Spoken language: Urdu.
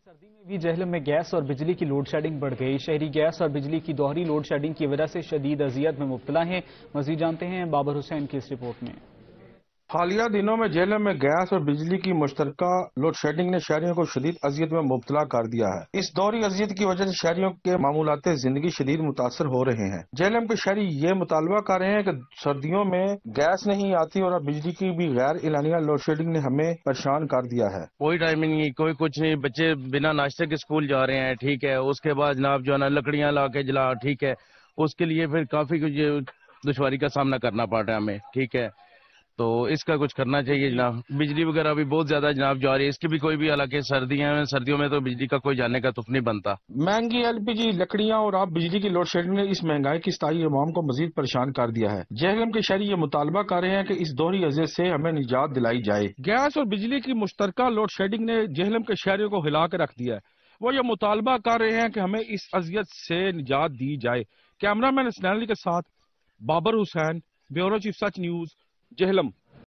سردی میں بھی جہلم میں گیس اور بجلی کی لوڈ شیڈنگ بڑھ گئی۔ شہری گیس اور بجلی کی دوہری لوڈ شیڈنگ کی وجہ سے شدید اذیت میں مبتلا ہیں۔ مزید جانتے ہیں بابر حسین کی اس رپورٹ میں۔ حالیہ دنوں میں جہلم میں گیس اور بجلی کی مشترکہ لوڈ شیڈنگ نے شہریوں کو شدید اذیت میں مبتلا کر دیا ہے۔ اس دوہری اذیت کی وجہ سے شہریوں کے معمولات زندگی شدید متاثر ہو رہے ہیں۔ جہلم کے شہری یہ مطالبہ کر رہے ہیں کہ سردیوں میں گیس نہیں آتی اور اب بجلی کی بھی غیر اعلانیہ لوڈ شیڈنگ نے ہمیں پریشان کر دیا ہے۔ کوئی ٹائمنگ نہیں، کوئی کچھ نہیں، بچے بنا ناشتے کے اسکول جا رہے ہیں، ٹھیک ہے۔ اس کے بعد جناب جو ہے نا لکڑیاں لا کے جلا، ٹھیک ہے۔ اس کے لیے پھر کافی کچھ دشواری کا سامنا کرنا پڑ رہا ہے ہمیں، ٹھیک ہے۔ تو اس کا کچھ کرنا چاہیے جناب۔ بجلی وغیرہ بھی بہت زیادہ جناب جا رہی ہے، اس کی بھی کوئی بھی، حالانکہ سردیوں میں تو بجلی کا کوئی جانے کا تف نہیں بنتا۔ مہنگی LPG لکڑیاں اور اب بجلی کی لوڈ شیڈنگ نے اس مہنگائی کی ستائی عوام کو مزید پریشان کر دیا ہے۔ جہلم کے شہری یہ مطالبہ کر رہے ہیں کہ اس دوہری اذیت سے ہمیں نجات دلائی جائے۔ گیس اور بجلی کی مشترکہ لوڈ شیڈنگ نے جہلم کے شہریوں کو ہلا کے رکھ دیا ہے۔ وہ یہ مطالبہ کر رہے ہیں کہ ہمیں اس اذیت سے نجات دی جائے۔ کیمرہ مین اسنیل علی کے ساتھ بابر حسین، بیورو چیف سچ نیوز، جہلم۔